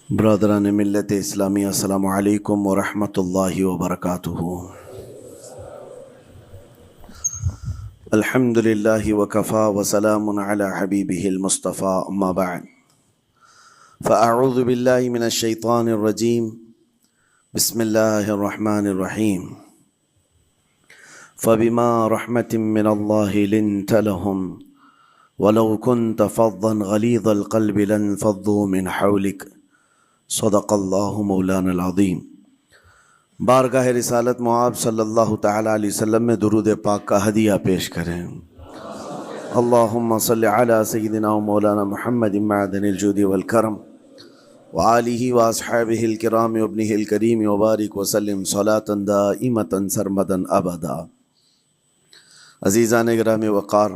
برادران ملت اسلامی، السلام علیکم ورحمۃ اللہ وبرکاتہ۔ الحمد للہ وکفا وسلام علی حبیبہ المصطفیٰ، اما بعد فاعوذ باللہ من الشیطان الرجیم، بسم اللہ الرحمن الرحیم۔ فبما رحمۃ من اللہ لنت لهم ولو كنت فظا غلیظ القلب لانفضوا من حولک، صدق اللہ مولانا العظیم۔ بارگاہ رسالت معاب صلی اللہ تعالی علیہ وسلم میں درود پاک کا ہدیہ پیش کریں۔ اللہم صلی علی سیدنا و مولانا محمد معدن الجود والکرم وآلہ واصحابہ الکرام وابنہ الکریم وبارک وسلم صلاۃ دائمۃ سرمدا ابدا۔ عزیزان گرامی وقار،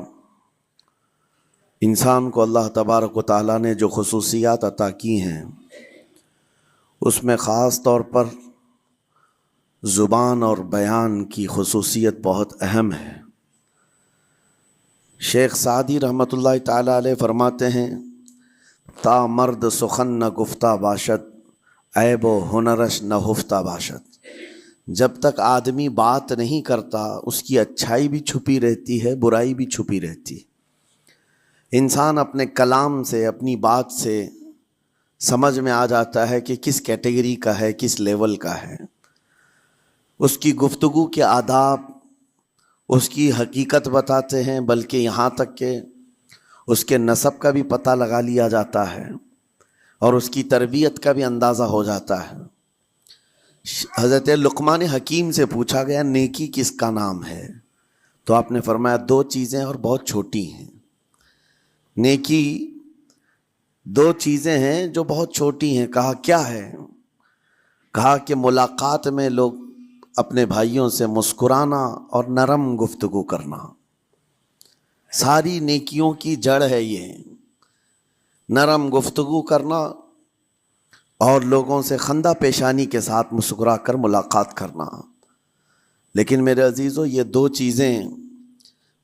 انسان کو اللہ تبارک و تعالیٰ نے جو خصوصیات عطا کی ہیں، اس میں خاص طور پر زبان اور بیان کی خصوصیت بہت اہم ہے۔ شیخ سعدی رحمۃ اللہ تعالیٰ علیہ فرماتے ہیں، تا مرد سخن نہ گفتہ باشد، عیب و ہنرش نہ ہفتہ باشد۔ جب تک آدمی بات نہیں کرتا، اس کی اچھائی بھی چھپی رہتی ہے، برائی بھی چھپی رہتی ہے۔ انسان اپنے کلام سے، اپنی بات سے سمجھ میں آ جاتا ہے کہ کس کیٹیگری کا ہے، کس لیول کا ہے۔ اس کی گفتگو کے آداب اس کی حقیقت بتاتے ہیں، بلکہ یہاں تک کہ اس کے نسب کا بھی پتہ لگا لیا جاتا ہے اور اس کی تربیت کا بھی اندازہ ہو جاتا ہے۔ حضرت لقمان حکیم سے پوچھا گیا، نیکی کس کا نام ہے؟ تو آپ نے فرمایا، دو چیزیں اور بہت چھوٹی ہیں۔ نیکی دو چیزیں ہیں جو بہت چھوٹی ہیں۔ کہا کیا ہے؟ کہا کہ ملاقات میں لوگ اپنے بھائیوں سے مسکرانا اور نرم گفتگو کرنا۔ ساری نیکیوں کی جڑ ہے یہ، نرم گفتگو کرنا اور لوگوں سے خندہ پیشانی کے ساتھ مسکرا کر ملاقات کرنا۔ لیکن میرے عزیزو، یہ دو چیزیں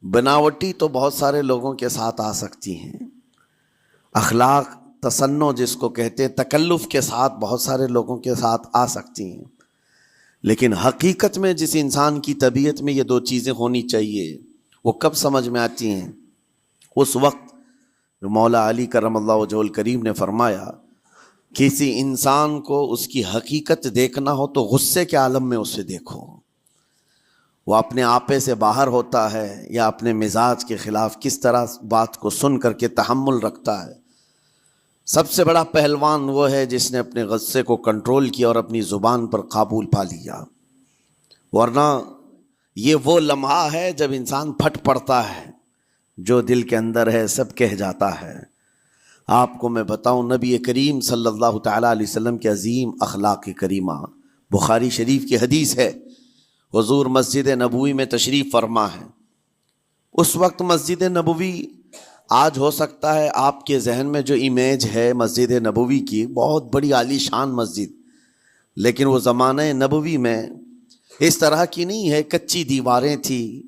بناوٹی تو بہت سارے لوگوں کے ساتھ آ سکتی ہیں، اخلاق تصنع جس کو کہتے ہیں، تکلف کے ساتھ بہت سارے لوگوں کے ساتھ آ سکتی ہیں، لیکن حقیقت میں جس انسان کی طبیعت میں یہ دو چیزیں ہونی چاہیے، وہ کب سمجھ میں آتی ہیں؟ اس وقت جو مولا علی کرم اللہ وجہہ الکریم نے فرمایا، کسی انسان کو اس کی حقیقت دیکھنا ہو تو غصے کے عالم میں اسے دیکھو۔ وہ اپنے آپے سے باہر ہوتا ہے یا اپنے مزاج کے خلاف کس طرح بات کو سن کر کے تحمل رکھتا ہے۔ سب سے بڑا پہلوان وہ ہے جس نے اپنے غصے کو کنٹرول کیا اور اپنی زبان پر قابو پا لیا، ورنہ یہ وہ لمحہ ہے جب انسان پھٹ پڑتا ہے، جو دل کے اندر ہے سب کہہ جاتا ہے۔ آپ کو میں بتاؤں، نبی کریم صلی اللہ تعالیٰ علیہ وسلم کے عظیم اخلاق کریمہ، بخاری شریف کی حدیث ہے، حضور مسجد نبوی میں تشریف فرما ہے۔ اس وقت مسجد نبوی، آج ہو سکتا ہے آپ کے ذہن میں جو امیج ہے مسجد نبوی کی، بہت بڑی عالی شان مسجد، لیکن وہ زمانہ نبوی میں اس طرح کی نہیں ہے۔ کچی دیواریں تھیں،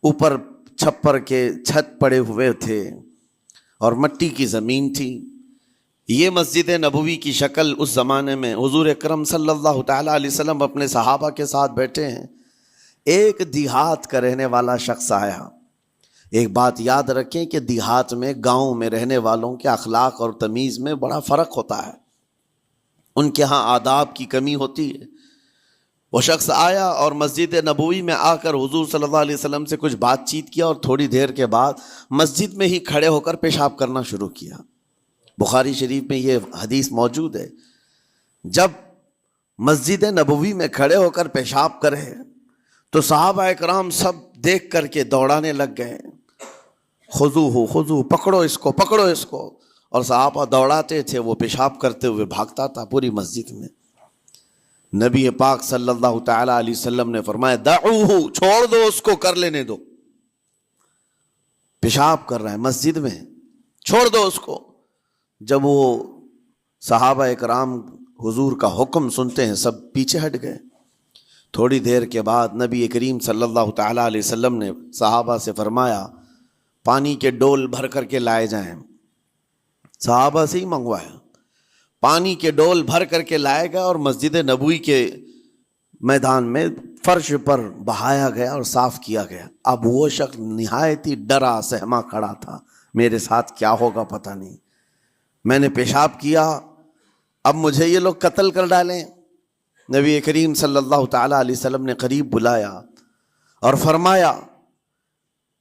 اوپر چھپر کے چھت پڑے ہوئے تھے اور مٹی کی زمین تھی۔ یہ مسجد نبوی کی شکل اس زمانے میں حضور اکرم صلی اللہ تعالیٰ علیہ وسلم اپنے صحابہ کے ساتھ بیٹھے ہیں۔ ایک دیہات کا رہنے والا شخص آیا۔ ایک بات یاد رکھیں کہ دیہات میں، گاؤں میں رہنے والوں کے اخلاق اور تمیز میں بڑا فرق ہوتا ہے، ان کے ہاں آداب کی کمی ہوتی ہے۔ وہ شخص آیا اور مسجد نبوی میں آ کر حضور صلی اللہ علیہ وسلم سے کچھ بات چیت کیا اور تھوڑی دیر کے بعد مسجد میں ہی کھڑے ہو کر پیشاب کرنا شروع کیا۔ بخاری شریف میں یہ حدیث موجود ہے۔ جب مسجد نبوی میں کھڑے ہو کر پیشاب کرے تو صحابہ اکرام سب دیکھ کر کے دوڑانے لگ گئے، خذوہ خذوہ، پکڑو اس کو، پکڑو اس کو۔ اور صحابہ دوڑاتے تھے، وہ پیشاب کرتے ہوئے بھاگتا تھا پوری مسجد میں۔ نبی پاک صلی اللہ تعالیٰ علیہ وسلم نے فرمایا، دعوہ، چھوڑ دو اس کو، کر لینے دو، پیشاب کر رہا ہے مسجد میں، چھوڑ دو اس کو۔ جب وہ صحابہ اکرام حضور کا حکم سنتے ہیں، سب پیچھے ہٹ گئے۔ تھوڑی دیر کے بعد نبی کریم صلی اللہ تعالیٰ علیہ وسلم نے صحابہ سے فرمایا، پانی کے ڈول بھر کر کے لائے جائیں۔ صحابہ سے ہی منگوایا، پانی کے ڈول بھر کر کے لائے گئے اور مسجد نبوی کے میدان میں فرش پر بہایا گیا اور صاف کیا گیا. اب وہ شخص نہایت ہی ڈرا سہما کھڑا تھا, میرے ساتھ کیا ہوگا پتہ نہیں, میں نے پیشاب کیا, اب مجھے یہ لوگ قتل کر ڈالیں. نبی کریم صلی اللہ تعالی علیہ وسلم نے قریب بلایا اور فرمایا,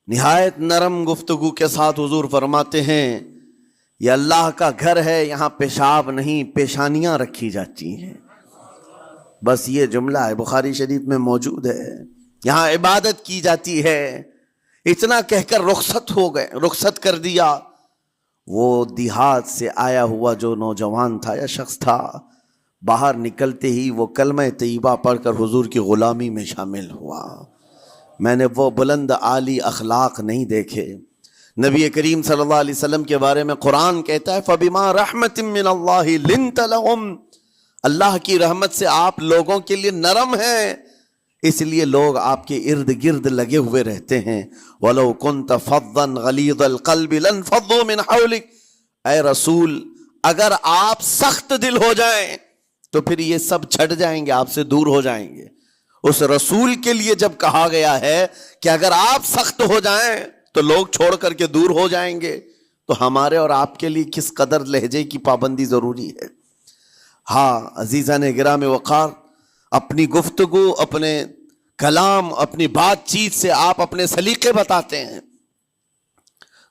نہایت نرم گفتگو کے ساتھ حضور فرماتے ہیں, یہ اللہ کا گھر ہے, یہاں پیشاب نہیں پیشانیاں رکھی جاتی ہیں. بس یہ جملہ ہے, بخاری شریف میں موجود ہے, یہاں عبادت کی جاتی ہے. اتنا کہہ کر رخصت ہو گئے, رخصت کر دیا. وہ دیہات سے آیا ہوا جو نوجوان تھا یا شخص تھا, باہر نکلتے ہی وہ کلمہ طیبہ پڑھ کر حضور کی غلامی میں شامل ہوا. میں نے وہ بلند عالی اخلاق نہیں دیکھے. نبی کریم صلی اللہ علیہ وسلم کے بارے میں قرآن کہتا ہے, فَبِمَا رَحْمَةٍ مِّنَ اللَّهِ لِنْتَ لَهُمْ, اللہ کی رحمت سے آپ لوگوں کے لیے نرم ہیں, اس لیے لوگ آپ کے ارد گرد لگے ہوئے رہتے ہیں. وَلَوْ كُنْتَ فَظًّا غَلِيظَ الْقَلْبِ لَانْفَضُّوا مِنْ حَوْلِكَ, اے رسول اگر آپ سخت دل ہو جائیں تو پھر یہ سب چھٹ جائیں گے, آپ سے دور ہو جائیں گے. اس رسول کے لیے جب کہا گیا ہے کہ اگر آپ سخت ہو جائیں تو لوگ چھوڑ کر کے دور ہو جائیں گے, تو ہمارے اور آپ کے لیے کس قدر لہجے کی پابندی ضروری ہے. ہاں عزیزان گرام وقار, اپنی گفتگو, اپنے کلام, اپنی بات چیت سے آپ اپنے سلیقے بتاتے ہیں.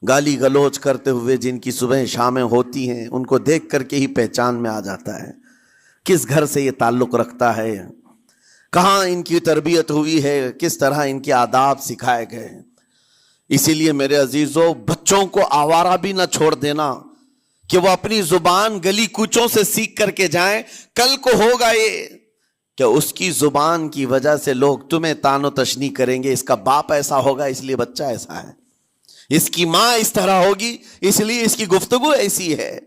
گالی گلوچ کرتے ہوئے جن کی صبح شامیں ہوتی ہیں, ان کو دیکھ کر کے ہی پہچان میں آ جاتا ہے کس گھر سے یہ تعلق رکھتا ہے, کہاں ان کی تربیت ہوئی ہے, کس طرح ان کے آداب سکھائے گئے. اسی لیے میرے عزیزو, بچوں کو آوارہ بھی نہ چھوڑ دینا کہ وہ اپنی زبان گلی کوچوں سے سیکھ کر کے جائیں. کل کو ہوگا یہ کہ اس کی زبان کی وجہ سے لوگ تمہیں تان و تشنیع کریں گے, اس کا باپ ایسا ہوگا اس لیے بچہ ایسا ہے, اس کی ماں اس طرح ہوگی اس لیے اس کی گفتگو ایسی ہے.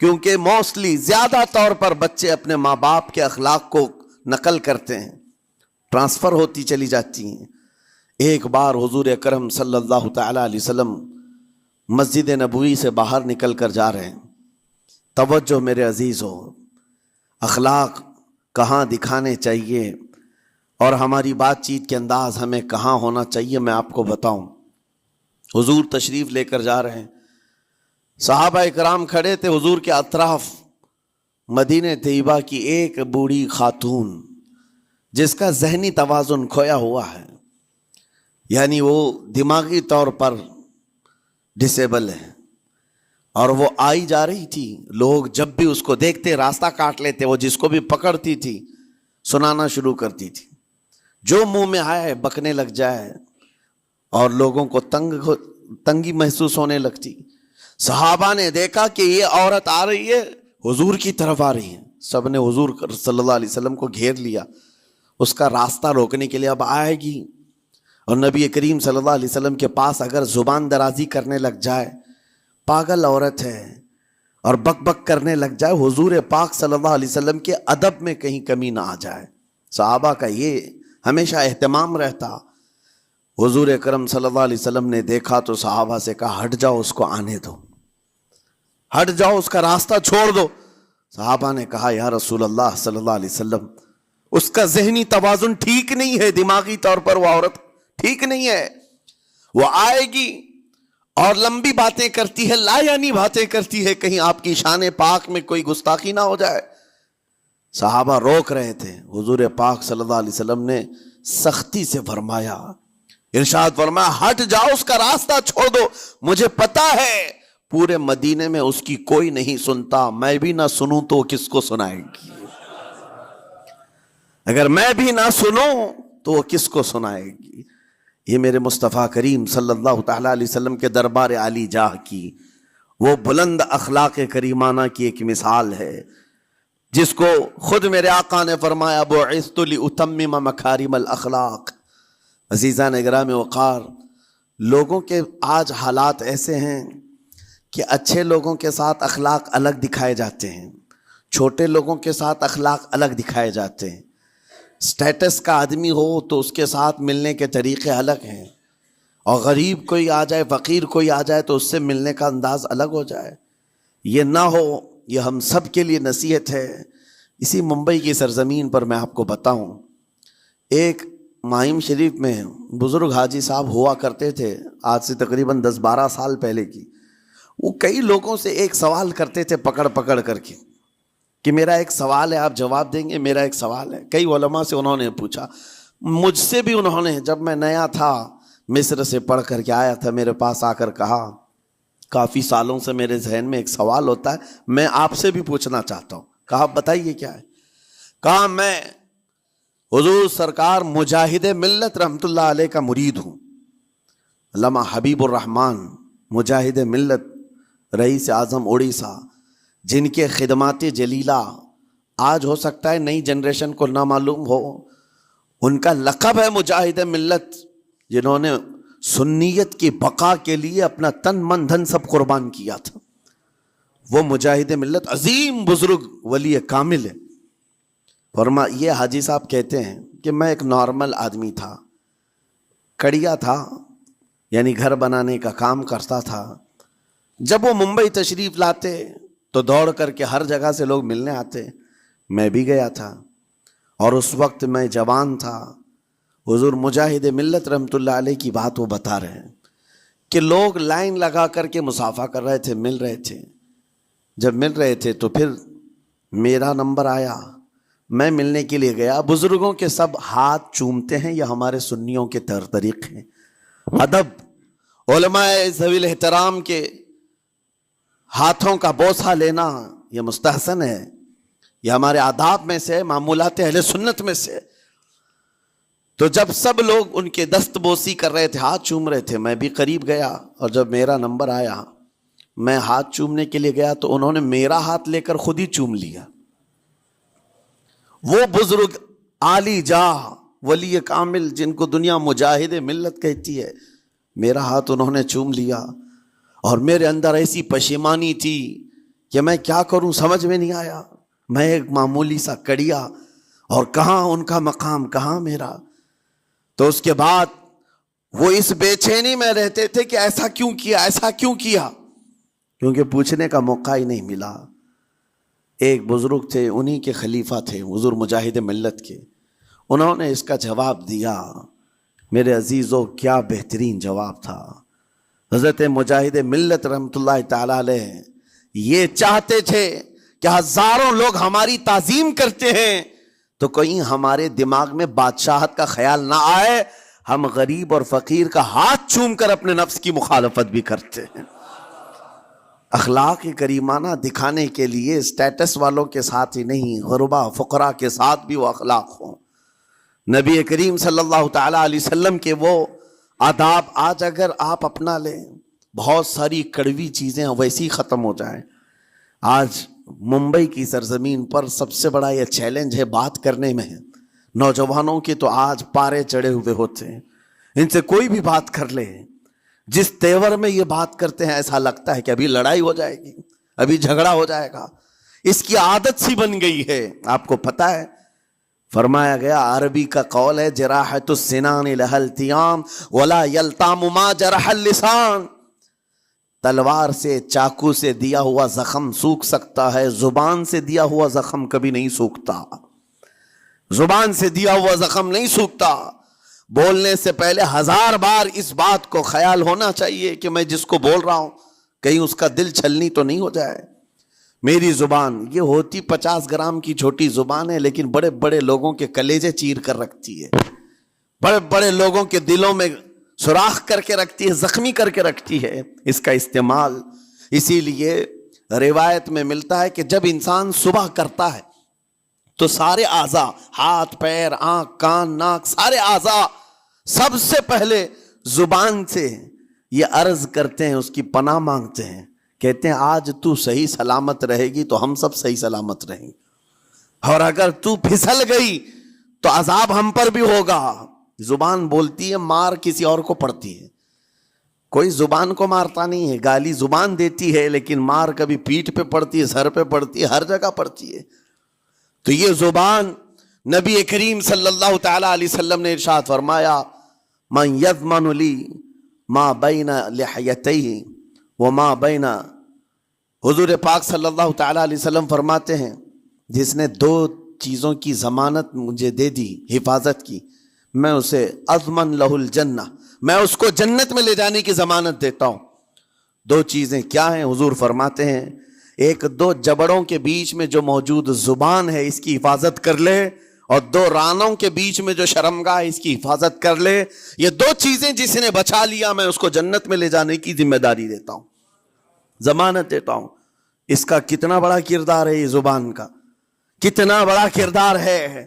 کیونکہ موسٹلی زیادہ طور پر بچے اپنے ماں باپ کے اخلاق کو نقل کرتے ہیں, ٹرانسفر ہوتی چلی جاتی ہیں. ایک بار حضور اکرم صلی اللہ تعالی علیہ وسلم مسجد نبوی سے باہر نکل کر جا رہے ہیں. توجہ میرے عزیز ہو, اخلاق کہاں دکھانے چاہیے اور ہماری بات چیت کے انداز ہمیں کہاں ہونا چاہیے, میں آپ کو بتاؤں. حضور تشریف لے کر جا رہے ہیں, صحابہ اکرام کھڑے تھے حضور کے اطراف. مدینہ طیبہ کی ایک بوڑھی خاتون جس کا ذہنی توازن کھویا ہوا ہے, یعنی وہ دماغی طور پر ڈسیبل ہے, اور وہ آئی جا رہی تھی. لوگ جب بھی اس کو دیکھتے راستہ کاٹ لیتے, وہ جس کو بھی پکڑتی تھی سنانا شروع کرتی تھی, جو منہ میں آئے بکنے لگ جائے, اور لوگوں کو تنگی محسوس ہونے لگتی. صحابہ نے دیکھا کہ یہ عورت آ رہی ہے, حضور کی طرف آ رہی ہے, سب نے حضور صلی اللہ علیہ وسلم کو گھیر لیا, اس کا راستہ روکنے کے لیے. اب آئے گی اور نبی کریم صلی اللہ علیہ وسلم کے پاس اگر زبان درازی کرنے لگ جائے, پاگل عورت ہے, اور بک بک کرنے لگ جائے, حضور پاک صلی اللہ علیہ وسلم کے ادب میں کہیں کمی نہ آ جائے. صحابہ کا یہ ہمیشہ اہتمام رہتا. حضور اکرم صلی اللہ علیہ وسلم نے دیکھا تو صحابہ سے کہا, ہٹ جاؤ, اس کو آنے دو, ہٹ جاؤ, اس کا راستہ چھوڑ دو. صحابہ نے کہا, یا رسول اللہ صلی اللہ علیہ وسلم, اس کا ذہنی توازن ٹھیک نہیں ہے, دماغی طور پر وہ عورت ٹھیک نہیں ہے. وہ آئے گی اور لمبی باتیں کرتی ہے, لا یعنی باتیں کرتی ہے, کہیں آپ کی شان پاک میں کوئی گستاخی نہ ہو جائے. صحابہ روک رہے تھے. حضور پاک صلی اللہ علیہ وسلم نے سختی سے فرمایا, ارشاد فرمایا, ہٹ جاؤ, اس کا راستہ چھوڑ دو. مجھے پتا ہے پورے مدینے میں اس کی کوئی نہیں سنتا, میں بھی نہ سنوں تو کس کو سنائے گی, اگر میں بھی نہ سنوں تو وہ کس کو سنائے گی. یہ میرے مصطفیٰ کریم صلی اللہ تعالی علیہ وسلم کے دربار عالی جاہ کی وہ بلند اخلاق کریمانہ کی ایک مثال ہے, جس کو خود میرے آقا نے فرمایا, بعثت لأتمم مکارم الاخلاق. عزیزان گرامی وقار, لوگوں کے آج حالات ایسے ہیں کہ اچھے لوگوں کے ساتھ اخلاق الگ دکھائے جاتے ہیں, چھوٹے لوگوں کے ساتھ اخلاق الگ دکھائے جاتے ہیں. سٹیٹس کا آدمی ہو تو اس کے ساتھ ملنے کے طریقے الگ ہیں, اور غریب کوئی آ جائے, فقیر کوئی آ جائے تو اس سے ملنے کا انداز الگ ہو جائے. یہ نہ ہو, یہ ہم سب کے لیے نصیحت ہے. اسی ممبئی کی سرزمین پر میں آپ کو بتاؤں، ایک ماہم شریف میں بزرگ حاجی صاحب ہوا کرتے تھے، آج سے تقریباً 10-12 سال پہلے کی. وہ کئی لوگوں سے ایک سوال کرتے تھے پکڑ پکڑ کر کے کہ میرا ایک سوال ہے، آپ جواب دیں گے، میرا ایک سوال ہے. کئی علماء سے انہوں نے پوچھا، مجھ سے بھی انہوں نے، جب میں نیا تھا مصر سے پڑھ کر کے آیا تھا، میرے پاس آ کر کہا کافی سالوں سے میرے ذہن میں ایک سوال ہوتا ہے، میں آپ سے بھی پوچھنا چاہتا ہوں. کہا بتائیے کیا ہے. کہا میں حضور سرکار مجاہد ملت رحمت اللہ علیہ کا مرید ہوں. علامہ حبیب الرحمن مجاہد ملت، رئیس اعظم اڑیسہ، جن کے خدمات جلیلہ آج ہو سکتا ہے نئی جنریشن کو نہ معلوم ہو، ان کا لقب ہے مجاہد ملت، جنہوں نے سنیت کی بقا کے لیے اپنا تن من دھن سب قربان کیا تھا. وہ مجاہد ملت عظیم بزرگ ولی کامل ہے. یہ حاجی صاحب کہتے ہیں کہ میں ایک نارمل آدمی تھا، کڑیا تھا، یعنی گھر بنانے کا کام کرتا تھا. جب وہ ممبئی تشریف لاتے تو دوڑ کر کے ہر جگہ سے لوگ ملنے آتے، میں بھی گیا تھا. اور اس وقت میں جوان تھا. حضور مجاہد ملت رحمت اللہ علیہ کی بات وہ بتا رہے ہیں کہ لوگ لائن لگا کر کے مصافحہ کر رہے تھے، مل رہے تھے. جب مل رہے تھے تو پھر میرا نمبر آیا، میں ملنے کے لیے گیا. بزرگوں کے سب ہاتھ چومتے ہیں، یہ ہمارے سنیوں کے طریق ہیں. ادب، علماء ذوی الاحترام کے ہاتھوں کا بوسہ لینا یہ مستحسن ہے، یہ ہمارے آداب میں سے، معمولات اہل سنت میں سے. تو جب سب لوگ ان کے دست بوسی کر رہے تھے، ہاتھ چوم رہے تھے، میں بھی قریب گیا. اور جب میرا نمبر آیا، میں ہاتھ چومنے کے لیے گیا تو انہوں نے میرا ہاتھ لے کر خود ہی چوم لیا. وہ بزرگ عالی جاہ ولی کامل جن کو دنیا مجاہد ملت کہتی ہے، میرا ہاتھ انہوں نے چوم لیا. اور میرے اندر ایسی پشیمانی تھی کہ میں کیا کروں سمجھ میں نہیں آیا. میں ایک معمولی سا کڑیا، اور کہاں ان کا مقام، کہاں میرا. تو اس کے بعد وہ اس بے چینی میں رہتے تھے کہ ایسا کیوں کیا، ایسا کیوں کیا، کیونکہ پوچھنے کا موقع ہی نہیں ملا. ایک بزرگ تھے، انہی کے خلیفہ تھے حضور مجاہد ملت کے، انہوں نے اس کا جواب دیا. میرے عزیزو کیا بہترین جواب تھا. حضرت مجاہد ملت رحمت اللہ تعالی علیہ یہ چاہتے تھے کہ ہزاروں لوگ ہماری تعظیم کرتے ہیں تو کہیں ہمارے دماغ میں بادشاہت کا خیال نہ آئے، ہم غریب اور فقیر کا ہاتھ چوم کر اپنے نفس کی مخالفت بھی کرتے ہیں. اخلاق کریمانہ دکھانے کے لیے اسٹیٹس والوں کے ساتھ ہی نہیں، غربا فقراء کے ساتھ بھی وہ اخلاق ہوں. نبی کریم صلی اللہ تعالی علیہ وسلم کے وہ آداب آج اگر آپ اپنا لیں، بہت ساری کڑوی چیزیں ویسی ختم ہو جائیں. آج ممبئی کی سرزمین پر سب سے بڑا یہ چیلنج ہے بات کرنے میں. نوجوانوں کے تو آج پارے چڑھے ہوئے ہوتے ہیں، ان سے کوئی بھی بات کر لے، جس تیور میں یہ بات کرتے ہیں ایسا لگتا ہے کہ ابھی لڑائی ہو جائے گی، ابھی جھگڑا ہو جائے گا. اس کی عادت سی بن گئی ہے. آپ کو پتہ ہے فرمایا گیا، عربی کا قول ہے، جراحت السنان لها التیام ولا یلتام ما جرح اللسان. تلوار سے، چاقو سے دیا ہوا زخم سوکھ سکتا ہے، زبان سے دیا ہوا زخم کبھی نہیں سوکھتا. زبان سے دیا ہوا زخم نہیں سوکھتا. بولنے سے پہلے 1000 بار اس بات کو خیال ہونا چاہیے کہ میں جس کو بول رہا ہوں کہیں اس کا دل چھلنی تو نہیں ہو جائے. میری زبان یہ ہوتی 50 گرام کی چھوٹی زبان ہے، لیکن بڑے بڑے لوگوں کے کلیجے چیر کر رکھتی ہے، بڑے بڑے لوگوں کے دلوں میں سوراخ کر کے رکھتی ہے، زخمی کر کے رکھتی ہے اس کا استعمال. اسی لیے روایت میں ملتا ہے کہ جب انسان صبح کرتا ہے تو سارے اعضاء، ہاتھ پیر آنکھ کان ناک، سارے اعضاء سب سے پہلے زبان سے یہ عرض کرتے ہیں، اس کی پناہ مانگتے ہیں، کہتے ہیں آج تو صحیح سلامت رہے گی تو ہم سب صحیح سلامت رہیں گے، اور اگر تو پھسل گئی تو عذاب ہم پر بھی ہوگا. زبان بولتی ہے، مار کسی اور کو پڑتی ہے. کوئی زبان کو مارتا نہیں ہے، گالی زبان دیتی ہے، لیکن مار کبھی پیٹھ پہ پڑتی ہے، سر پہ پڑتی ہے، ہر جگہ پڑتی ہے. تو یہ زبان نبی کریم صلی اللہ تعالی علیہ وسلم نے ارشاد فرمایا، من یضمن لی ما بین لحیتیہ وما بین حضور پاک صلی اللہ تعالیٰ علیہ وسلم فرماتے ہیں جس نے دو چیزوں کی ضمانت مجھے دے دی حفاظت کی، میں اسے اضمن لہ الجنہ، میں اس کو جنت میں لے جانے کی ضمانت دیتا ہوں۔ دو چیزیں کیا ہیں؟ حضور فرماتے ہیں ایک دو جبڑوں کے بیچ میں جو موجود زبان ہے اس کی حفاظت کر لے، اور دو رانوں کے بیچ میں جو شرمگاہ اس کی حفاظت کر لے۔ یہ دو چیزیں جس نے بچا لیا میں اس کو جنت میں لے جانے کی ذمہ داری دیتا ہوں، ضمانت دیتا ہوں۔ اس کا کتنا بڑا کردار ہے، یہ زبان کا کتنا بڑا کردار ہے۔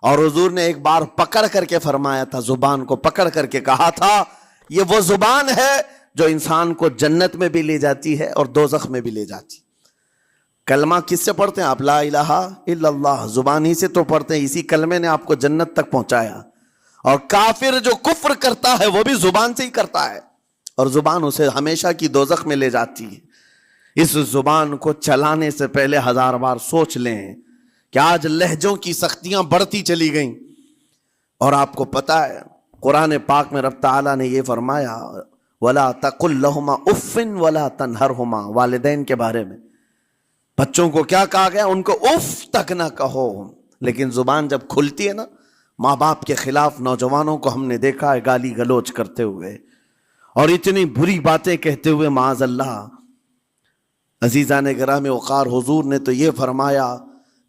اور حضور نے ایک بار پکڑ کر کے فرمایا تھا، زبان کو پکڑ کر کے کہا تھا یہ وہ زبان ہے جو انسان کو جنت میں بھی لے جاتی ہے اور دوزخ میں بھی لے جاتی ہے۔ کلمہ کس سے پڑھتے ہیں آپ؟ لا الہ الا اللہ، زبان ہی سے تو پڑھتے ہیں، اسی کلمے نے آپ کو جنت تک پہنچایا۔ اور کافر جو کفر کرتا ہے وہ بھی زبان سے ہی کرتا ہے، اور زبان اسے ہمیشہ کی دوزخ میں لے جاتی ہے۔ اس زبان کو چلانے سے پہلے 1000 بار سوچ لیں کہ آج لہجوں کی سختیاں بڑھتی چلی گئیں، اور آپ کو پتا ہے قرآن پاک میں رب تعالیٰ نے یہ فرمایا وَلَا تَقُلْ لَهُمَا اُفٍّ وَلَا تَنْهَرْهُمَا، والدین کے بارے میں بچوں کو کیا کہا گیا؟ ان کو اف تک نہ کہو۔ لیکن زبان جب کھلتی ہے نا، ماں باپ کے خلاف نوجوانوں کو ہم نے دیکھا ہے گالی گلوچ کرتے ہوئے اور اتنی بری باتیں کہتے ہوئے، معاذ اللہ۔ عزیزان گرامی وقار، حضور نے تو یہ فرمایا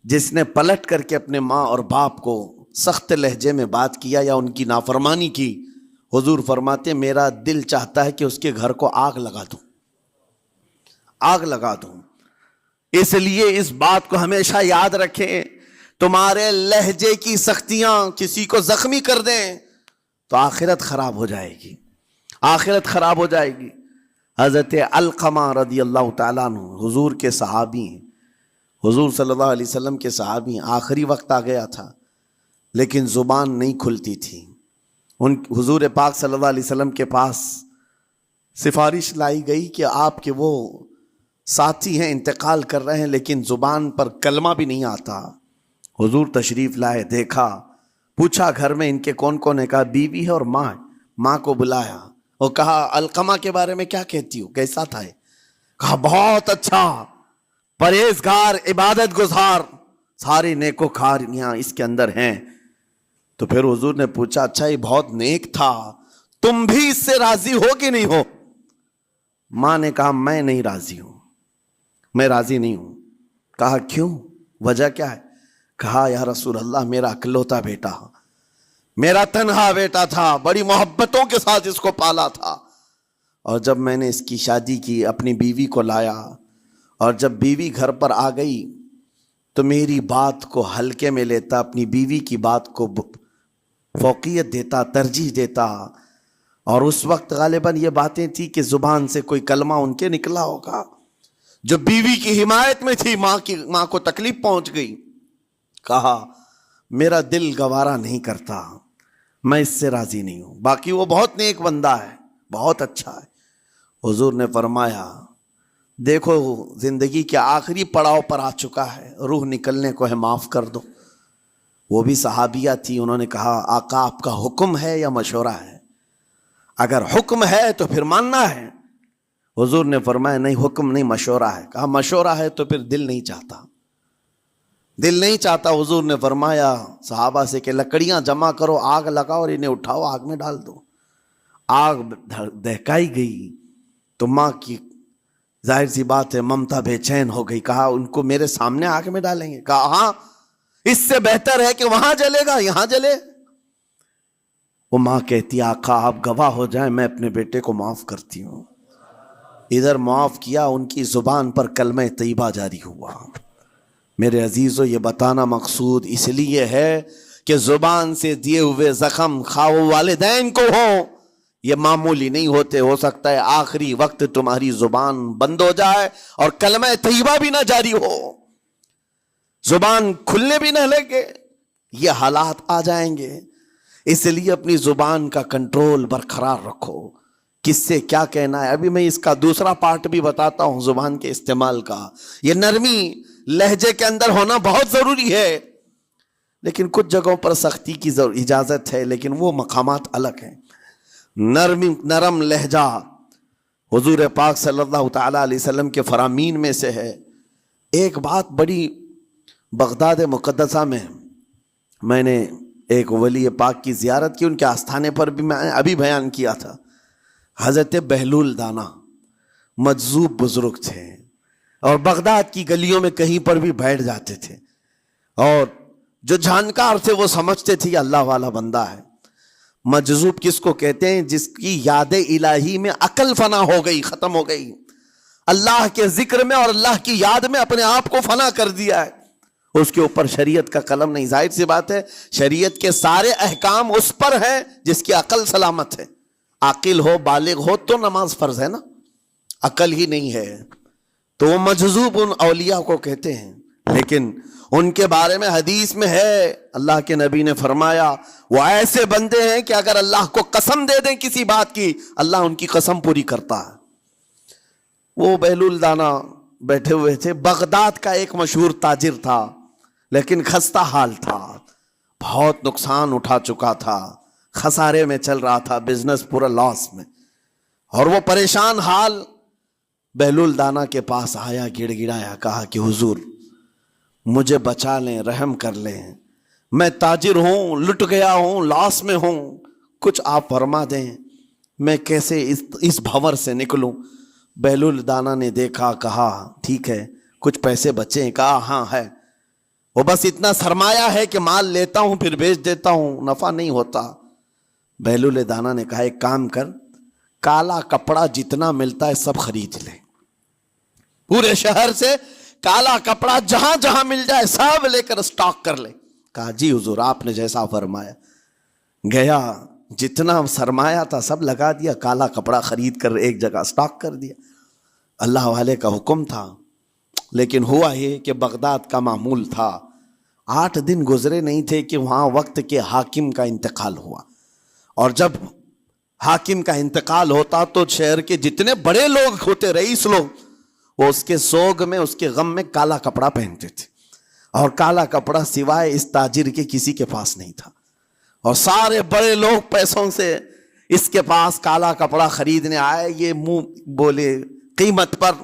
جس نے پلٹ کر کے اپنے ماں اور باپ کو سخت لہجے میں بات کیا یا ان کی نافرمانی کی، حضور فرماتے میرا دل چاہتا ہے کہ اس کے گھر کو آگ لگا دوں، آگ لگا دوں۔ اس لیے اس بات کو ہمیشہ یاد رکھیں، تمہارے لہجے کی سختیاں کسی کو زخمی کر دیں تو آخرت خراب ہو جائے گی، آخرت خراب ہو جائے گی۔ حضرت علقمہ رضی اللہ تعالیٰ عنہ حضور کے صحابی ہیں، حضور صلی اللہ علیہ وسلم کے صحابی ہیں۔ آخری وقت آ گیا تھا لیکن زبان نہیں کھلتی تھی۔ حضور پاک صلی اللہ علیہ وسلم کے پاس سفارش لائی گئی کہ آپ کے وہ ساتھی ہیں انتقال کر رہے ہیں لیکن زبان پر کلمہ بھی نہیں آتا۔ حضور تشریف لائے، دیکھا، پوچھا گھر میں ان کے کون کون ہے؟ کہا بیوی ہے اور ماں ہے۔ ماں کو بلایا اور کہا علقمہ کے بارے میں کیا کہتی ہو، کیسا تھا ہے؟ کہا بہت اچھا، پرہیزگار، عبادت گزار، سارے نیکوکاریاں اس کے اندر ہیں۔ تو پھر حضور نے پوچھا اچھا یہ بہت نیک تھا، تم بھی اس سے راضی ہو کہ نہیں ہو؟ ماں نے کہا میں نہیں راضی ہوں، میں راضی نہیں ہوں۔ کہا کیوں، وجہ کیا ہے؟ کہا یا رسول اللہ میرا اکلوتا بیٹا، میرا تنہا بیٹا تھا، بڑی محبتوں کے ساتھ اس کو پالا تھا، اور جب میں نے اس کی شادی کی اپنی بیوی کو لایا، اور جب بیوی گھر پر آ گئی تو میری بات کو ہلکے میں لیتا، اپنی بیوی کی بات کو فوقیت دیتا، ترجیح دیتا۔ اور اس وقت غالباً یہ باتیں تھی کہ زبان سے کوئی کلمہ ان کے نکلا ہوگا جو بیوی کی حمایت میں تھی، ماں کو تکلیف پہنچ گئی۔ کہا میرا دل گوارا نہیں کرتا، میں اس سے راضی نہیں ہوں، باقی وہ بہت نیک بندہ ہے، بہت اچھا ہے۔ حضور نے فرمایا دیکھو زندگی کے آخری پڑاؤ پر آ چکا ہے، روح نکلنے کو ہے، معاف کر دو۔ وہ بھی صحابیہ تھی، انہوں نے کہا آقا آپ کا حکم ہے یا مشورہ ہے؟ اگر حکم ہے تو پھر ماننا ہے۔ حضور نے فرمایا نہیں، حکم نہیں، مشورہ ہے۔ کہا مشورہ ہے تو پھر دل نہیں چاہتا، دل نہیں چاہتا۔ حضور نے فرمایا صحابہ سے کہ لکڑیاں جمع کرو، آگ لگاؤ اور انہیں اٹھاؤ، آگ میں ڈال دو۔ آگ دہکائی گئی تو ماں کی ظاہر سی بات ہے ممتا بے چین ہو گئی۔ کہا ان کو میرے سامنے آگ میں ڈالیں گے؟ کہا ہاں، اس سے بہتر ہے کہ وہاں جلے گا، یہاں جلے۔ وہ ماں کہتی آقا آپ گواہ ہو جائیں، میں اپنے بیٹے کو معاف کرتی ہوں۔ ادھر معاف کیا، ان کی زبان پر کلمہ طیبہ جاری ہوا۔ میرے عزیزو یہ بتانا مقصود اس لیے ہے کہ زبان سے دیے ہوئے زخم خواہ والدین کو ہوں، یہ معمولی نہیں ہوتے۔ ہو سکتا ہے آخری وقت تمہاری زبان بند ہو جائے اور کلمہ طیبہ بھی نہ جاری ہو، زبان کھلنے بھی نہ لگے، یہ حالات آ جائیں گے۔ اس لیے اپنی زبان کا کنٹرول برقرار رکھو، کس سے کیا کہنا ہے۔ ابھی میں اس کا دوسرا پارٹ بھی بتاتا ہوں زبان کے استعمال کا۔ یہ نرمی لہجے کے اندر ہونا بہت ضروری ہے، لیکن کچھ جگہوں پر سختی کی اجازت ہے، لیکن وہ مقامات الگ ہیں۔ نرم لہجہ حضور پاک صلی اللہ تعالی علیہ وسلم کے فرامین میں سے ہے ایک بات بڑی، بغداد مقدسہ میں نے ایک ولی پاک کی زیارت کی، ان کے آستانے پر بھی میں ابھی بیان کیا تھا۔ حضرت بہلول دانا مجذوب بزرگ تھے اور بغداد کی گلیوں میں کہیں پر بھی بیٹھ جاتے تھے، اور جو جانکار تھے وہ سمجھتے تھے یہ اللہ والا بندہ ہے۔ مجذوب کس کو کہتے ہیں؟ جس کی یاد الہی میں عقل فنا ہو گئی، ختم ہو گئی، اللہ کے ذکر میں اور اللہ کی یاد میں اپنے آپ کو فنا کر دیا ہے، اس کے اوپر شریعت کا قلم نہیں۔ ظاہر سی بات ہے شریعت کے سارے احکام اس پر ہیں جس کی عقل سلامت ہے۔ عاقل ہو، بالغ ہو تو نماز فرض ہے نا، عقل ہی نہیں ہے تو وہ مجذوب ان اولیاء کو کہتے ہیں۔ لیکن ان کے بارے میں حدیث میں ہے، اللہ کے نبی نے فرمایا وہ ایسے بندے ہیں کہ اگر اللہ کو قسم دے دیں کسی بات کی، اللہ ان کی قسم پوری کرتا ہے۔ وہ بہلول دانا بیٹھے ہوئے تھے، بغداد کا ایک مشہور تاجر تھا، لیکن خستہ حال تھا، بہت نقصان اٹھا چکا تھا، خسارے میں چل رہا تھا، بزنس پورا لاس میں، اور وہ پریشان حال بہلول دانا کے پاس آیا، گڑ گڑایا، کہا کہ حضور مجھے بچا لیں، رحم کر لیں، میں تاجر ہوں، لٹ گیا ہوں، لاس میں ہوں، کچھ آپ فرما دیں، میں کیسے اس بھنور سے نکلوں۔ بہلول دانا نے دیکھا، کہا ٹھیک ہے کچھ پیسے بچے ہیں؟ کہا ہاں ہے، وہ بس اتنا سرمایہ ہے کہ مال لیتا ہوں پھر بیچ دیتا ہوں، نفع نہیں ہوتا۔ بہلول دانا نے کہا ایک کام کر، کالا کپڑا جتنا ملتا ہے سب خرید لے، پورے شہر سے کالا کپڑا جہاں جہاں مل جائے سب لے کر اسٹاک کر لے۔ کہا جی حضور آپ نے جیسا فرمایا۔ گیا، جتنا سرمایہ تھا سب لگا دیا، کالا کپڑا خرید کر ایک جگہ اسٹاک کر دیا۔ اللہ والے کا حکم تھا، لیکن ہوا یہ کہ بغداد کا معمول تھا، 8 دن گزرے نہیں تھے کہ وہاں وقت کے حاکم کا انتقال ہوا، اور جب حاکم کا انتقال ہوتا تو شہر کے جتنے بڑے لوگ ہوتے، رئیس لوگ، وہ اس کے سوگ میں، اس کے غم میں کالا کپڑا پہنتے تھے، اور کالا کپڑا سوائے اس تاجر کے کسی کے پاس نہیں تھا، اور سارے بڑے لوگ پیسوں سے اس کے پاس کالا کپڑا خریدنے آئے، یہ منہ بولے قیمت پر،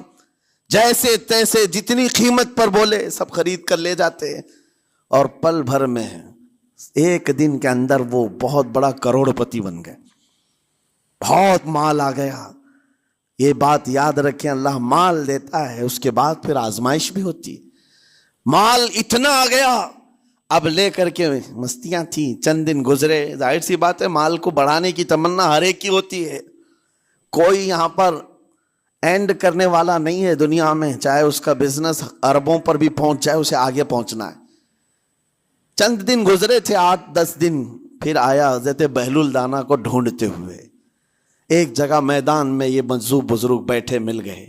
جیسے تیسے جتنی قیمت پر بولے سب خرید کر لے جاتے، اور پل بھر میں ایک دن کے اندر وہ بہت بڑا کروڑ پتی بن گئے، بہت مال آ گیا۔ یہ بات یاد رکھیں، اللہ مال دیتا ہے، اس کے بعد پھر آزمائش بھی ہوتی ہے۔ مال اتنا آ گیا، اب لے کر کے مستیاں تھیں، چند دن گزرے، ظاہر سی بات ہے مال کو بڑھانے کی تمنا ہر ایک کی ہوتی ہے، کوئی یہاں پر اینڈ کرنے والا نہیں ہے دنیا میں، چاہے اس کا بزنس اربوں پر بھی پہنچ جائے، اسے آگے پہنچنا ہے۔ چند دن گزرے تھے، 8-10 دن، پھر آیا حضرت بہلول دانا کو ڈھونڈتے ہوئے، ایک جگہ میدان میں یہ مجذوب بزرگ بیٹھے مل گئے،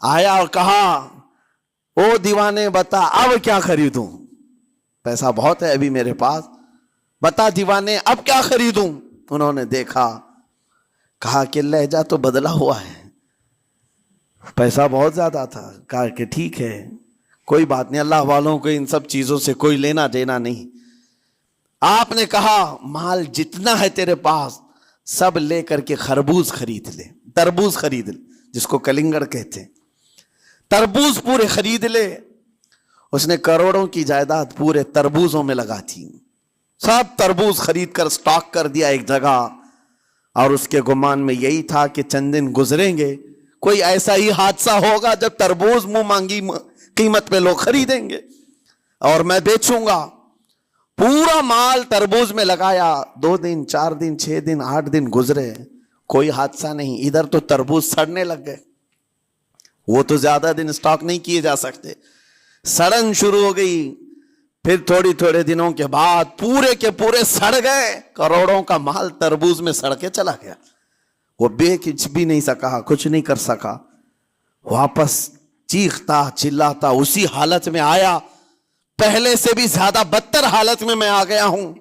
آیا اور کہا او دیوانے بتا اب کیا خریدوں، پیسہ بہت ہے ابھی میرے پاس، بتا دیوانے اب کیا خریدوں۔ انہوں نے دیکھا، کہا کہ لہجہ تو بدلا ہوا ہے، پیسہ بہت زیادہ تھا، کہا کہ ٹھیک ہے کوئی بات نہیں، اللہ والوں کو ان سب چیزوں سے کوئی لینا دینا نہیں۔ آپ نے کہا مال جتنا ہے تیرے پاس سب لے کر کے خربوز خرید لے، تربوز خرید لے، جس کو کلنگڑ کہتے ہیں، تربوز پورے خرید لے۔ اس نے کروڑوں کی جائیداد پورے تربوزوں میں لگا تھی، سب تربوز خرید کر سٹاک کر دیا ایک جگہ، اور اس کے گمان میں یہی تھا کہ چند دن گزریں گے، کوئی ایسا ہی حادثہ ہوگا جب تربوز منہ مانگی قیمت پہ لوگ خریدیں گے اور میں بیچوں گا۔ پورا مال تربوز میں لگایا، 2 دن 4 دن 6 دن 8 دن گزرے، کوئی حادثہ نہیں۔ ادھر تو تربوز سڑنے لگ گئے، وہ تو زیادہ دن سٹاک نہیں کیے جا سکتے، سڑن شروع ہو گئی۔ پھر تھوڑے دنوں کے بعد پورے کے پورے سڑ گئے، کروڑوں کا مال تربوز میں سڑ کے چلا گیا۔ وہ بیچ بھی نہیں سکا، کچھ نہیں کر سکا، واپس چیختا چلاتا اسی حالت میں آیا، پہلے سے بھی زیادہ بدتر حالت میں آ گیا ہوں۔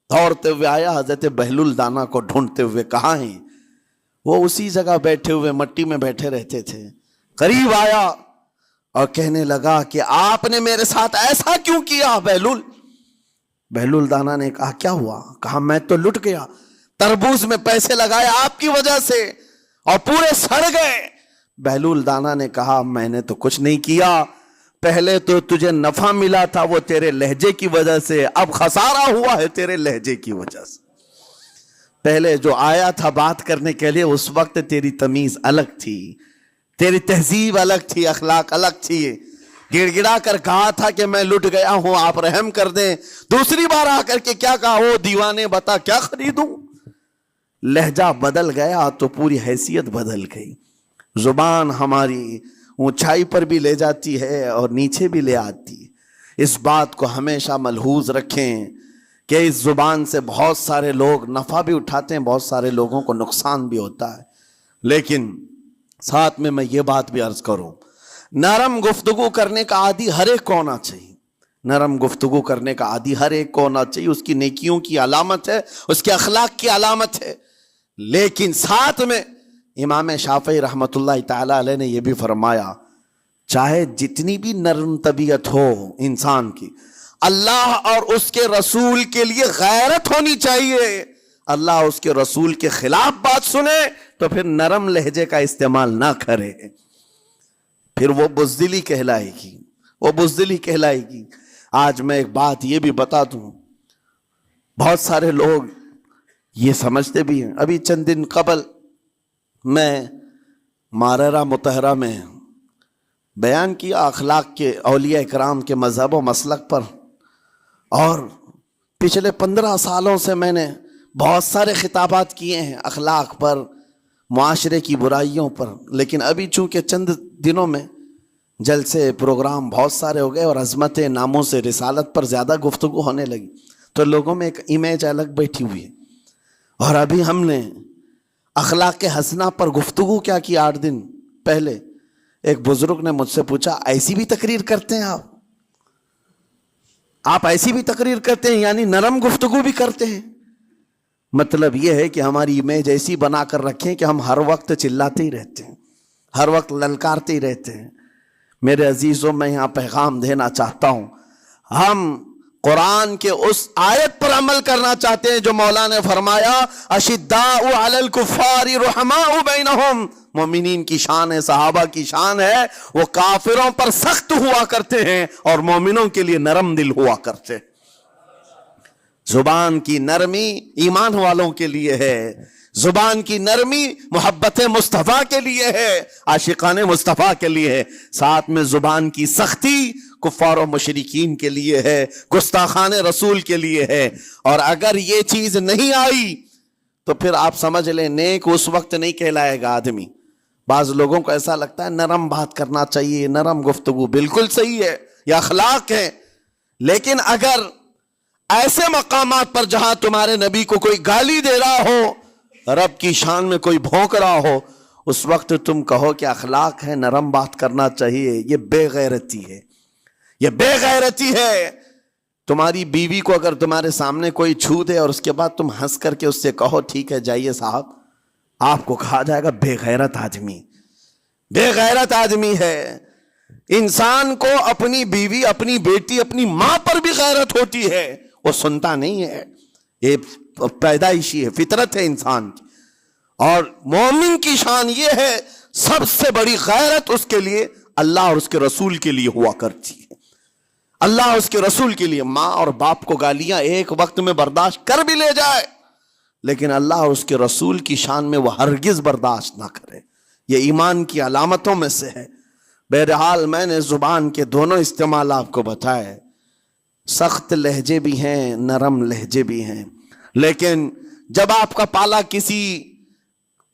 دوڑتے ہوئے آیا، حضرت بہلول دانا کو ڈھونڈتے ہوئے، کہاں ہیں؟ وہ اسی جگہ بیٹھے ہوئے مٹی میں بیٹھے رہتے تھے۔ قریب آیا اور کہنے لگا کہ آپ نے میرے ساتھ ایسا کیوں کیا بہلول؟ بہلول دانا نے کہا کیا ہوا؟ کہا میں تو لٹ گیا، تربوز میں پیسے لگائے آپ کی وجہ سے، اور پورے سڑ گئے۔ بہلول دانا نے کہا میں نے تو کچھ نہیں کیا، پہلے تو تجھے نفع ملا تھا وہ تیرے لہجے کی وجہ سے، اب خسارہ ہوا ہے تیرے لہجے کی وجہ سے۔ پہلے جو آیا تھا بات کرنے کے لیے اس وقت تیری تمیز الگ تھی، تیری تہذیب الگ تھی، اخلاق الگ تھی، گڑ گڑا کر کہا تھا کہ میں لٹ گیا ہوں آپ رحم کر دیں، دوسری بار آ کر کے کیا کہا، وہ دیوانے بتا کیا خریدوں۔ لہجہ بدل گیا تو پوری حیثیت بدل گئی۔ زبان ہماری اونچائی پر بھی لے جاتی ہے اور نیچے بھی لے آتی ہے۔ اس بات کو ہمیشہ ملحوظ رکھیں کہ اس زبان سے بہت سارے لوگ نفع بھی اٹھاتے ہیں، بہت سارے لوگوں کو نقصان بھی ہوتا ہے۔ لیکن ساتھ میں یہ بات بھی عرض کروں، نرم گفتگو کرنے کا عادی ہر ایک کو ہونا چاہیے، نرم گفتگو کرنے کا عادی ہر ایک کو ہونا چاہیے، اس کی نیکیوں کی علامت ہے، اس کے اخلاق کی علامت ہے۔ لیکن ساتھ میں امام شافعی رحمۃ اللہ تعالی علیہ نے یہ بھی فرمایا، چاہے جتنی بھی نرم طبیعت ہو انسان کی، اللہ اور اس کے رسول کے لیے غیرت ہونی چاہیے۔ اللہ اس کے رسول کے خلاف بات سنے تو پھر نرم لہجے کا استعمال نہ کرے، پھر وہ بزدلی کہلائے گی، وہ بزدلی کہلائے گی۔ آج میں ایک بات یہ بھی بتا دوں، بہت سارے لوگ یہ سمجھتے بھی ہیں، ابھی چند دن قبل میں ماررہ مطہرہ میں بیان کیا اخلاق کے، اولیاء اکرام کے مذہب و مسلک پر، اور پچھلے 15 سالوں سے میں نے بہت سارے خطابات کیے ہیں اخلاق پر، معاشرے کی برائیوں پر، لیکن ابھی چونکہ چند دنوں میں جلسے پروگرام بہت سارے ہو گئے اور عظمت ناموں سے رسالت پر زیادہ گفتگو ہونے لگی، تو لوگوں میں ایک امیج الگ بیٹھی ہوئی ہے۔ اور ابھی ہم نے اخلاق حسنہ پر گفتگو کیا کی 8 دن پہلے، ایک بزرگ نے مجھ سے پوچھا ایسی بھی تقریر کرتے ہیں آپ ایسی بھی تقریر کرتے ہیں، یعنی نرم گفتگو بھی کرتے ہیں؟ مطلب یہ ہے کہ ہماری امیج ایسی بنا کر رکھیں کہ ہم ہر وقت چلاتے ہی رہتے ہیں، ہر وقت للکارتے ہی رہتے ہیں۔ میرے عزیزوں، میں یہاں پیغام دینا چاہتا ہوں، ہم قرآن کے اس آیت پر عمل کرنا چاہتے ہیں جو مولا نے فرمایا اشداء علی الکفار رحماء بینہم، مومنین کی شان ہے، صحابہ کی شان ہے، وہ کافروں پر سخت ہوا کرتے ہیں اور مومنوں کے لیے نرم دل ہوا کرتے ہیں۔ زبان کی نرمی ایمان والوں کے لیے ہے، زبان کی نرمی محبت مصطفیٰ کے لیے ہے، عاشقان مصطفیٰ کے لیے ہے، ساتھ میں زبان کی سختی کفار و مشرکین کے لیے ہے، گستاخان رسول کے لیے ہے۔ اور اگر یہ چیز نہیں آئی تو پھر آپ سمجھ لیں نیک اس وقت نہیں کہلائے گا آدمی۔ بعض لوگوں کو ایسا لگتا ہے نرم بات کرنا چاہیے، نرم گفتگو، بالکل صحیح ہے، یہ اخلاق ہے، لیکن اگر ایسے مقامات پر جہاں تمہارے نبی کو کوئی گالی دے رہا ہو، رب کی شان میں کوئی بھونک رہا ہو، اس وقت تم کہو کہ اخلاق ہے، نرم بات کرنا چاہیے، یہ بے غیرتی ہے، یہ بے غیرتی ہے۔ تمہاری بیوی کو اگر تمہارے سامنے کوئی چھو دے اور اس کے بعد تم ہنس کر کے اس سے کہو ٹھیک ہے جائیے صاحب، آپ کو کہا جائے گا بے غیرت آدمی، بے غیرت آدمی ہے۔ انسان کو اپنی بیوی، اپنی بیٹی، اپنی ماں پر بھی غیرت ہوتی ہے، وہ سنتا نہیں ہے، یہ پیدائشی ہے، فطرت ہے انسان کی۔ اور مومن کی شان یہ ہے، سب سے بڑی غیرت اس کے لیے اللہ اور اس کے رسول کے لیے ہوا کرتی ہے، اللہ اور اس کے رسول کے لیے۔ ماں اور باپ کو گالیاں ایک وقت میں برداشت کر بھی لے جائے، لیکن اللہ اور اس کے رسول کی شان میں وہ ہرگز برداشت نہ کرے، یہ ایمان کی علامتوں میں سے ہے۔ بہرحال میں نے زبان کے دونوں استعمال آپ کو بتائے، سخت لہجے بھی ہیں، نرم لہجے بھی ہیں، لیکن جب آپ کا پالا کسی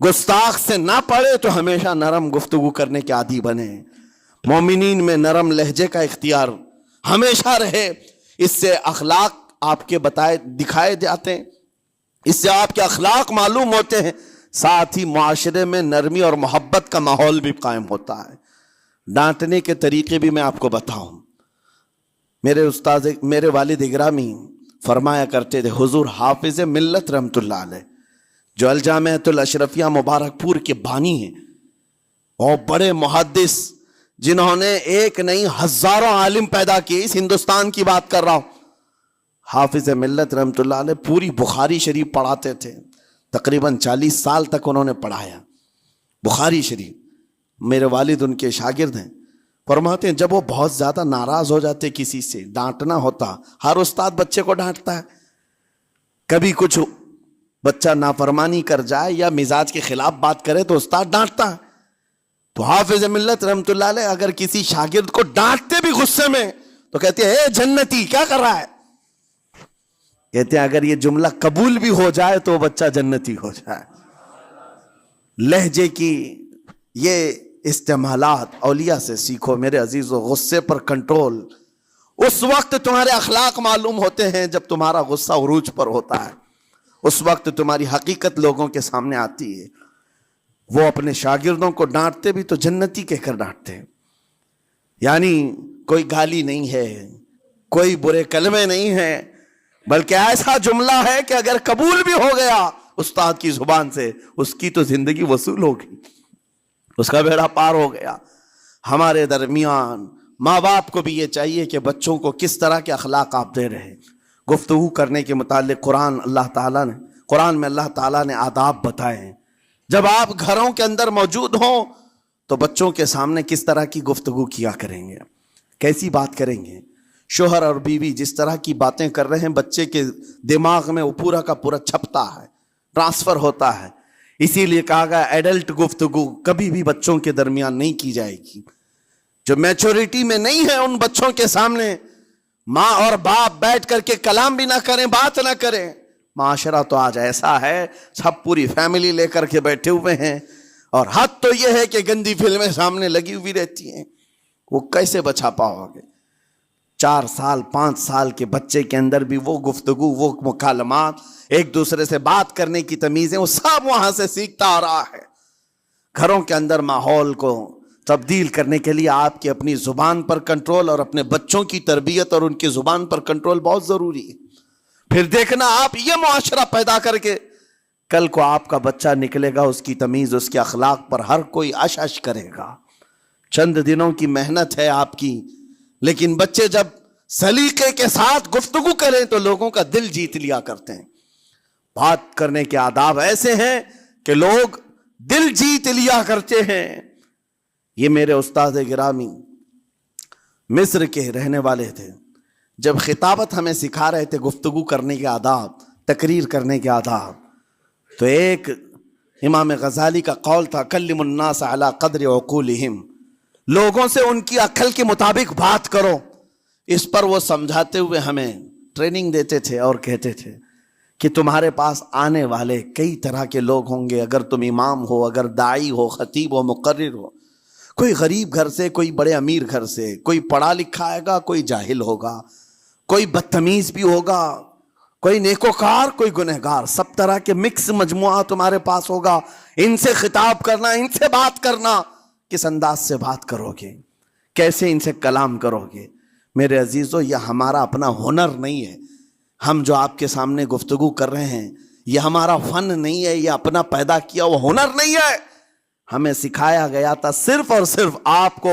گستاخ سے نہ پڑے تو ہمیشہ نرم گفتگو کرنے کے عادی بنے۔ مومنین میں نرم لہجے کا اختیار ہمیشہ رہے، اس سے اخلاق آپ کے بتائے دکھائے جاتے ہیں، اس سے آپ کے اخلاق معلوم ہوتے ہیں، ساتھ ہی معاشرے میں نرمی اور محبت کا ماحول بھی قائم ہوتا ہے۔ ڈانٹنے کے طریقے بھی میں آپ کو بتاؤں، میرے استاد، میرے والد اگرامی فرمایا کرتے تھے، حضور حافظ ملت رحمت اللہ علیہ جو الجامعۃ الاشرفیہ مبارک پور کے بانی ہیں اور بڑے محدث جنہوں نے ایک نہیں ہزاروں عالم پیدا کیے، اس ہندوستان کی بات کر رہا ہوں، حافظ ملت رحمت اللہ علیہ پوری بخاری شریف پڑھاتے تھے، تقریباً 40 سال تک انہوں نے پڑھایا۔ بخاری شریف، میرے والد ان کے شاگرد ہیں، فرماتے ہیں جب وہ بہت زیادہ ناراض ہو جاتے کسی سے، ڈانٹنا ہوتا، ہر استاد بچے کو ڈانٹتا ہے، کبھی کچھ بچہ نافرمانی کر جائے یا مزاج کے خلاف بات کرے تو استاد ڈانٹتا ہے، تو حافظ ملت رحمت اللہ علیہ اگر کسی شاگرد کو ڈانٹتے بھی غصے میں تو کہتے ہیں اے جنتی کیا کر رہا ہے، کہتے ہیں اگر یہ جملہ قبول بھی ہو جائے تو بچہ جنتی ہو جائے۔ لہجے کی یہ استعمالات اولیاء سے سیکھو میرے عزیزو، غصے پر کنٹرول اس وقت تمہارے اخلاق معلوم ہوتے ہیں جب تمہارا غصہ عروج پر ہوتا ہے، اس وقت تمہاری حقیقت لوگوں کے سامنے آتی ہے۔ وہ اپنے شاگردوں کو ڈانٹتے بھی تو جنتی کہہ کر ڈانٹتے ہیں، یعنی کوئی گالی نہیں ہے، کوئی برے کلمے نہیں ہیں، بلکہ ایسا جملہ ہے کہ اگر قبول بھی ہو گیا استاد کی زبان سے اس کی تو زندگی وصول ہوگی، اس کا بیڑا پار ہو گیا۔ ہمارے درمیان ماں باپ کو بھی یہ چاہیے کہ بچوں کو کس طرح کے اخلاق آپ دے رہے ہیں۔ گفتگو کرنے کے متعلق قرآن میں اللہ تعالیٰ نے آداب بتائے ہیں، جب آپ گھروں کے اندر موجود ہوں تو بچوں کے سامنے کس طرح کی گفتگو کیا کریں گے، کیسی بات کریں گے۔ شوہر اور بیوی جس طرح کی باتیں کر رہے ہیں بچے کے دماغ میں وہ پورا کا پورا چھپتا ہے، ٹرانسفر ہوتا ہے، اسی لیے کہا گیا ایڈلٹ گفتگو کبھی بھی بچوں کے درمیان نہیں کی جائے گی۔ جو میچورٹی میں نہیں ہے ان بچوں کے سامنے ماں اور باپ بیٹھ کر کے کلام بھی نہ کریں، بات نہ کریں۔ معاشرہ تو آج ایسا ہے سب پوری فیملی لے کر کے بیٹھے ہوئے ہیں، اور حد تو یہ ہے کہ گندی فلمیں سامنے لگی ہوئی رہتی ہیں، وہ کیسے بچا پاؤ گے؟ 4 سال 5 سال کے بچے کے اندر بھی وہ گفتگو، وہ مکالمات، ایک دوسرے سے بات کرنے کی تمیزیں، وہ سب وہاں سے سیکھتا آ رہا ہے۔ گھروں کے اندر ماحول کو تبدیل کرنے کے لیے آپ کی اپنی زبان پر کنٹرول اور اپنے بچوں کی تربیت اور ان کی زبان پر کنٹرول بہت ضروری ہے۔ پھر دیکھنا آپ یہ معاشرہ پیدا کر کے کل کو آپ کا بچہ نکلے گا، اس کی تمیز، اس کے اخلاق پر ہر کوئی اش اش کرے گا۔ چند دنوں کی محنت ہے آپ کی، لیکن بچے جب سلیقے کے ساتھ گفتگو کریں تو لوگوں کا دل جیت لیا کرتے ہیں۔ بات کرنے کے آداب ایسے ہیں کہ لوگ دل جیت لیا کرتے ہیں۔ یہ میرے استاد گرامی مصر کے رہنے والے تھے، جب خطابت ہمیں سکھا رہے تھے گفتگو کرنے کے آداب، تقریر کرنے کے آداب، تو ایک امام غزالی کا قول تھا کلم الناس علی قدر عقولہم، لوگوں سے ان کی عقل کے مطابق بات کرو۔ اس پر وہ سمجھاتے ہوئے ہمیں ٹریننگ دیتے تھے اور کہتے تھے کہ تمہارے پاس آنے والے کئی طرح کے لوگ ہوں گے، اگر تم امام ہو، اگر داعی ہو، خطیب ہو، مقرر ہو، کوئی غریب گھر سے، کوئی بڑے امیر گھر سے، کوئی پڑھا لکھا آئے گا، کوئی جاہل ہوگا، کوئی بدتمیز بھی ہوگا، کوئی نیکوکار، کوئی گنہگار، سب طرح کے مکس مجموعہ تمہارے پاس ہوگا۔ ان سے خطاب کرنا، ان سے بات کرنا، کس انداز سے بات کرو گے، کیسے ان سے کلام کرو گے؟ میرے عزیزو، یہ ہمارا اپنا ہنر نہیں ہے، ہم جو آپ کے سامنے گفتگو کر رہے ہیں یہ ہمارا فن نہیں ہے، یہ اپنا پیدا کیا وہ ہنر نہیں ہے۔ ہمیں سکھایا گیا تھا صرف اور صرف آپ کو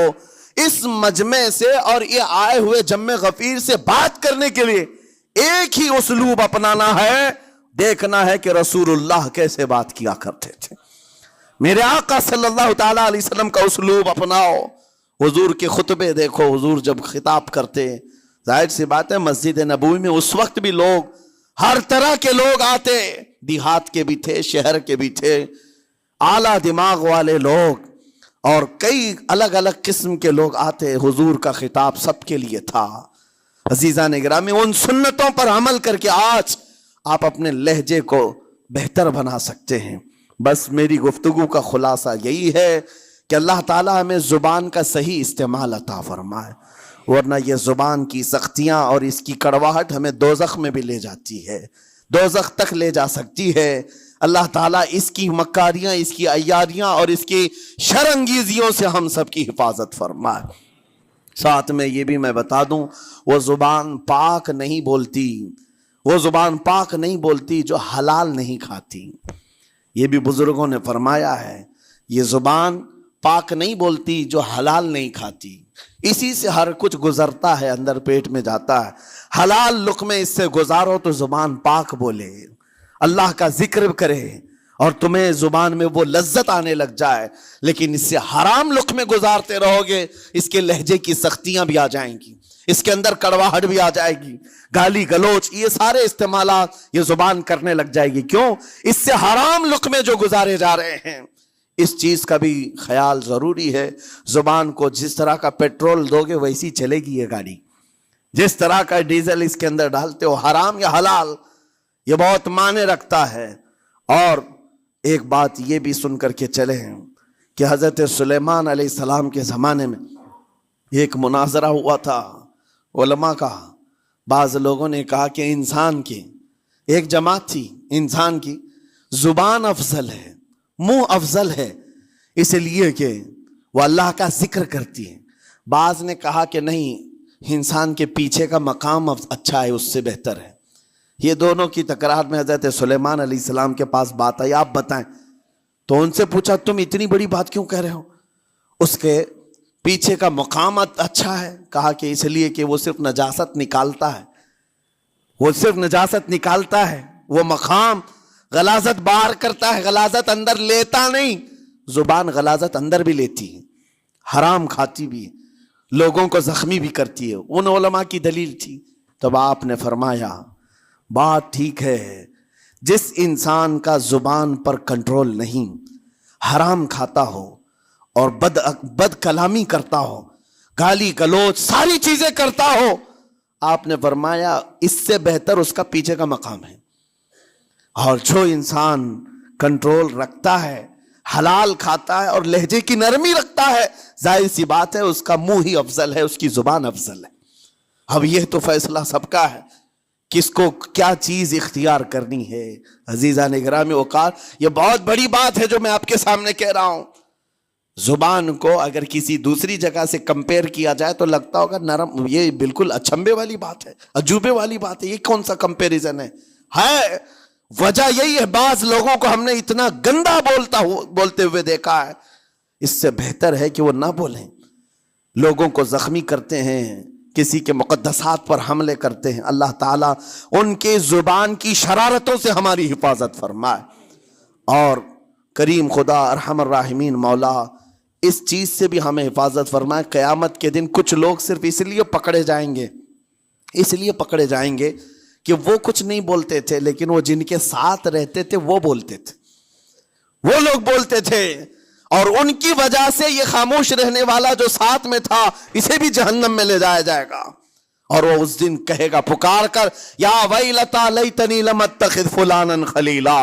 اس مجمع سے اور یہ آئے ہوئے جمع غفیر سے بات کرنے کے لیے ایک ہی اسلوب اپنانا ہے، دیکھنا ہے کہ رسول اللہ کیسے بات کیا کرتے تھے۔ میرے آقا صلی اللہ تعالیٰ علیہ وسلم کا اسلوب اپناؤ، حضور کے خطبے دیکھو، حضور جب خطاب کرتے، ظاہر سی بات ہے مسجد نبوی میں اس وقت بھی لوگ، ہر طرح کے لوگ آتے، دیہات کے بھی تھے، شہر کے بھی تھے، اعلیٰ دماغ والے لوگ اور کئی الگ الگ قسم کے لوگ آتے، حضور کا خطاب سب کے لیے تھا۔ عزیزان گرامی، ان سنتوں پر عمل کر کے آج آپ اپنے لہجے کو بہتر بنا سکتے ہیں۔ بس میری گفتگو کا خلاصہ یہی ہے کہ اللہ تعالیٰ ہمیں زبان کا صحیح استعمال عطا فرمائے، ورنہ یہ زبان کی سختیاں اور اس کی کڑواہٹ ہمیں دوزخ میں بھی لے جاتی ہے، دوزخ تک لے جا سکتی ہے۔ اللہ تعالیٰ اس کی مکاریاں، اس کی عیاریاں اور اس کی شرانگیزیوں سے ہم سب کی حفاظت فرمائے۔ ساتھ میں یہ بھی میں بتا دوں، وہ زبان پاک نہیں بولتی، وہ زبان پاک نہیں بولتی جو حلال نہیں کھاتی۔ یہ بھی بزرگوں نے فرمایا ہے، یہ زبان پاک نہیں بولتی جو حلال نہیں کھاتی، اسی سے ہر کچھ گزرتا ہے، اندر پیٹ میں جاتا ہے۔ حلال لقمے اس سے گزارو تو زبان پاک بولے، اللہ کا ذکر کرے، اور تمہیں زبان میں وہ لذت آنے لگ جائے، لیکن اس سے حرام لقمے گزارتے رہو گے، اس کے لہجے کی سختیاں بھی آ جائیں گی، اس کے اندر کڑواہٹ بھی آ جائے گی، گالی گلوچ، یہ سارے استعمالات یہ زبان کرنے لگ جائے گی۔ کیوں؟ اس سے حرام لقمے جو گزارے جا رہے ہیں۔ اس چیز کا بھی خیال ضروری ہے۔ زبان کو جس طرح کا پیٹرول دو گے ویسی چلے گی یہ گاڑی، جس طرح کا ڈیزل اس کے اندر ڈالتے ہو، حرام یا حلال، یہ بہت معنی رکھتا ہے۔ اور ایک بات یہ بھی سن کر کے چلے ہیں کہ حضرت سلیمان علیہ السلام کے زمانے میں ایک مناظرہ ہوا تھا علماء کا۔ بعض لوگوں نے کہا کہ انسان کی ایک جماعت تھی، انسان کی زبان افضل ہے، منہ افضل ہے، اس لیے کہ وہ اللہ کا ذکر کرتی ہے۔ بعض نے کہا کہ نہیں، انسان کے پیچھے کا مقام اچھا ہے، اس سے بہتر ہے۔ یہ دونوں کی تکرار میں حضرت سلیمان علیہ السلام کے پاس بات آئی، آپ بتائیں۔ تو ان سے پوچھا تم اتنی بڑی بات کیوں کہہ رہے ہو؟ اس کے پیچھے کا مقام اچھا ہے۔ کہا کہ اس لیے کہ وہ صرف نجاست نکالتا ہے، وہ صرف نجاست نکالتا ہے، وہ مقام غلاظت باہر کرتا ہے، غلاظت اندر لیتا نہیں۔ زبان غلاظت اندر بھی لیتی ہے، حرام کھاتی بھی ہے، لوگوں کو زخمی بھی کرتی ہے۔ ان علماء کی دلیل تھی۔ تب آپ نے فرمایا بات ٹھیک ہے، جس انسان کا زبان پر کنٹرول نہیں، حرام کھاتا ہو اور بد کلامی کرتا ہو، گالی گلوچ ساری چیزیں کرتا ہو، آپ نے فرمایا اس سے بہتر اس کا پیچھے کا مقام ہے۔ اور جو انسان کنٹرول رکھتا ہے، حلال کھاتا ہے اور لہجے کی نرمی رکھتا ہے، ظاہر سی بات ہے اس کا منہ ہی افضل ہے، اس کی زبان افضل ہے۔ اب یہ تو فیصلہ سب کا ہے، کس کو کیا چیز اختیار کرنی ہے۔ عزیزان گرامی اوقات، یہ بہت بڑی بات ہے جو میں آپ کے سامنے کہہ رہا ہوں۔ زبان کو اگر کسی دوسری جگہ سے کمپیئر کیا جائے تو لگتا ہوگا نرم، یہ بالکل اچنبے والی بات ہے، عجوبے والی بات ہے، یہ کون سا کمپیریزن ہے؟ وجہ یہی ہے، بعض لوگوں کو ہم نے اتنا گندا بولتے ہوئے دیکھا ہے، اس سے بہتر ہے کہ وہ نہ بولیں۔ لوگوں کو زخمی کرتے ہیں، کسی کے مقدسات پر حملے کرتے ہیں۔ اللہ تعالیٰ ان کے زبان کی شرارتوں سے ہماری حفاظت فرمائے، اور کریم خدا ارحم الراحمین مولا اس چیز سے بھی ہمیں حفاظت فرمائے۔ قیامت کے دن کچھ لوگ صرف اس لیے پکڑے جائیں گے کہ وہ کچھ نہیں بولتے تھے، لیکن وہ جن کے ساتھ رہتے تھے وہ بولتے تھے، وہ لوگ بولتے تھے، اور ان کی وجہ سے یہ خاموش رہنے والا جو ساتھ میں تھا اسے بھی جہنم میں لے جایا جائے گا۔ اور وہ اس دن کہے گا پکار کر، یا ویلتا لیتنی لم اتخذ فلانا خلیلا،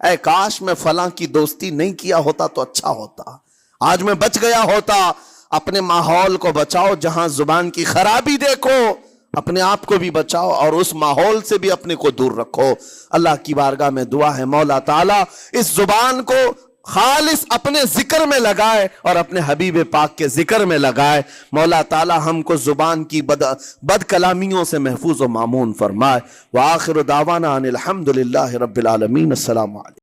اے کاش میں فلاں کی دوستی نہیں کیا ہوتا تو اچھا ہوتا، آج میں بچ گیا ہوتا۔ اپنے ماحول کو بچاؤ، جہاں زبان کی خرابی دیکھو اپنے آپ کو بھی بچاؤ، اور اس ماحول سے بھی اپنے کو دور رکھو۔ اللہ کی بارگاہ میں دعا ہے مولا تعالیٰ اس زبان کو خالص اپنے ذکر میں لگائے اور اپنے حبیب پاک کے ذکر میں لگائے۔ مولا تعالیٰ ہم کو زبان کی بد کلامیوں سے محفوظ و مامون فرمائے۔ وآخر دعوانا ان الحمد للہ رب العالمین۔ السلام علیکم۔